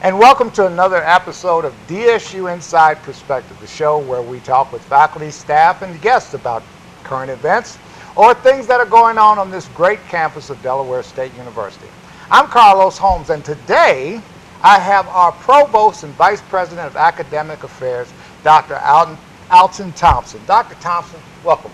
and welcome to another episode of DSU Inside Perspective, the show where we talk with faculty, staff, and guests about current events or things that are going on this great campus of Delaware State University. I'm Carlos Holmes, and today I have our Provost and Vice President of Academic Affairs, Dr. Alton Thompson. Dr. Thompson, welcome.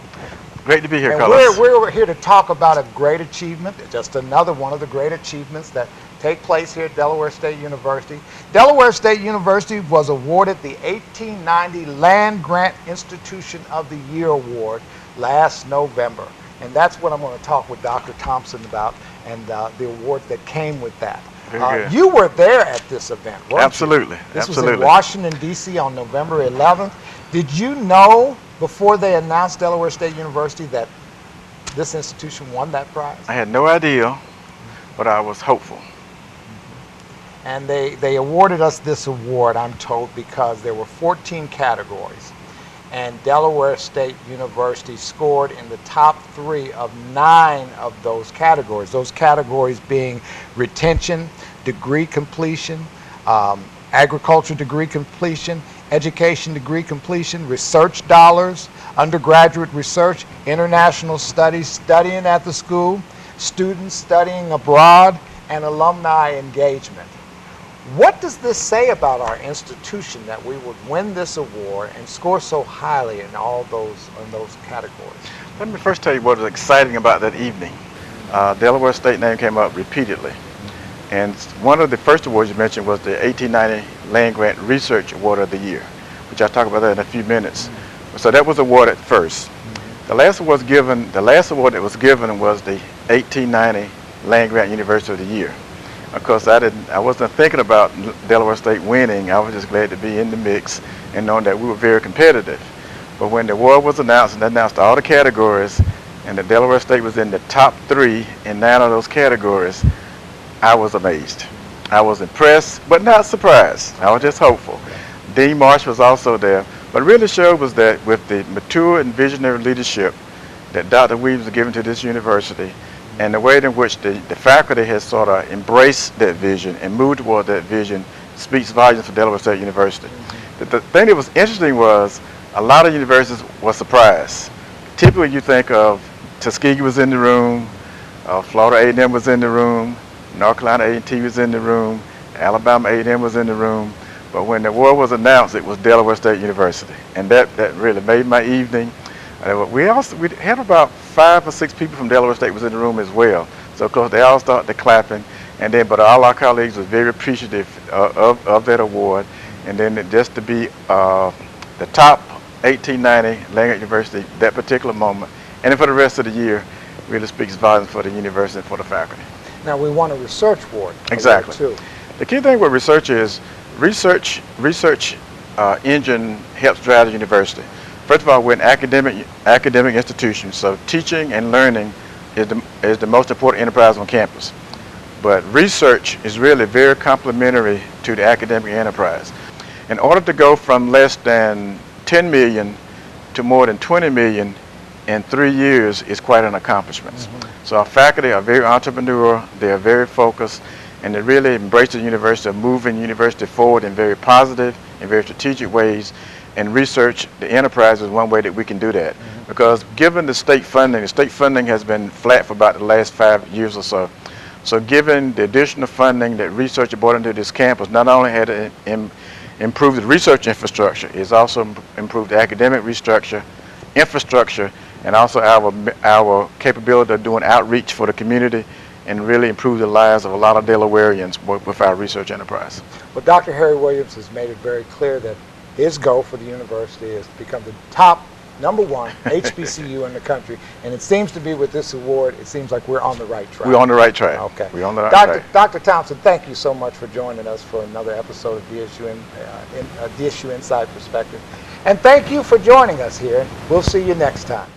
Great to be here, and Carlos. We're here to talk about a great achievement, just another one of the great achievements that take place here at Delaware State University. Delaware State University was awarded the 1890 Land Grant Institution of the Year Award last November. And that's what I'm going to talk with Dr. Thompson about and the award that came with that. You were there at this event, weren't Absolutely. you? This was in Washington, D.C. on November 11th. Did you know before they announced Delaware State University that this institution won that prize? I had no idea, but I was hopeful. And they awarded us this award, I'm told, because there were 14 categories. And Delaware State University scored in the top 3 of 9 of those categories. Those categories being retention, degree completion, agriculture degree completion, education degree completion, research dollars, undergraduate research, international studies, studying at the school, students studying abroad, and alumni engagement. What does this say about our institution that we would win this award and score so highly in all those categories? Let me first tell you what was exciting about that evening. Delaware State name came up repeatedly. And one of the first awards you mentioned was the 1890 Land Grant Research Award of the Year, which I'll talk about that in a few minutes. So that was awarded first. The last award that was given was the 1890 Land Grant University of the Year. Of course, I wasn't thinking about Delaware State winning. I was just glad to be in the mix and knowing that we were very competitive. But when the award was announced and announced all the categories, and the Delaware State was in the top 3 in 9 of those categories, I was amazed. I was impressed, but not surprised. I was just hopeful. Dean Marsh was also there. But really showed was that with the mature and visionary leadership that Dr. Williams was giving to this university, and the way in which the faculty has sort of embraced that vision and moved toward that vision speaks volumes for Delaware State University. The thing that was interesting was a lot of universities were surprised. Typically you think of Tuskegee was in the room, Florida A&M was in the room, North Carolina A&T was in the room, Alabama A&M was in the room, but when the award was announced, it was Delaware State University, and that really made my evening. We had about 5 or 6 people from Delaware State was in the room as well. So of course they all started clapping, and then but all our colleagues were very appreciative of that award, and then just to be the top 1890 Land Grant University that particular moment, and then for the rest of the year, really speaks volumes for the university and for the faculty. Now we won a research award. Exactly. Too. The key thing with research is research engine helps drive the university. First of all, we're an academic institution, so teaching and learning is the most important enterprise on campus. But research is really very complementary to the academic enterprise. In order to go from less than 10 million to more than 20 million in 3 years is quite an accomplishment. So our faculty are very entrepreneurial, they are very focused, and they really embrace the university of moving the university forward in very positive and very strategic ways. And research, the enterprise, is one way that we can do that. Because given the state funding has been flat for about the last 5 years or so. So given the additional funding that research brought into this campus, not only had it improved the research infrastructure, it's also improved the academic infrastructure, and also our capability of doing outreach for the community and really improve the lives of a lot of Delawareans with our research enterprise. Well, Dr. Harry Williams has made it very clear that his goal for the university is to become the top #1 HBCU in the country, and it seems to be with this award, it seems like we're on the right track. We're on the right track. Okay. We're on the right track. Dr. Thompson, thank you so much for joining us for another episode of DSU Inside Perspective. And thank you for joining us here. We'll see you next time.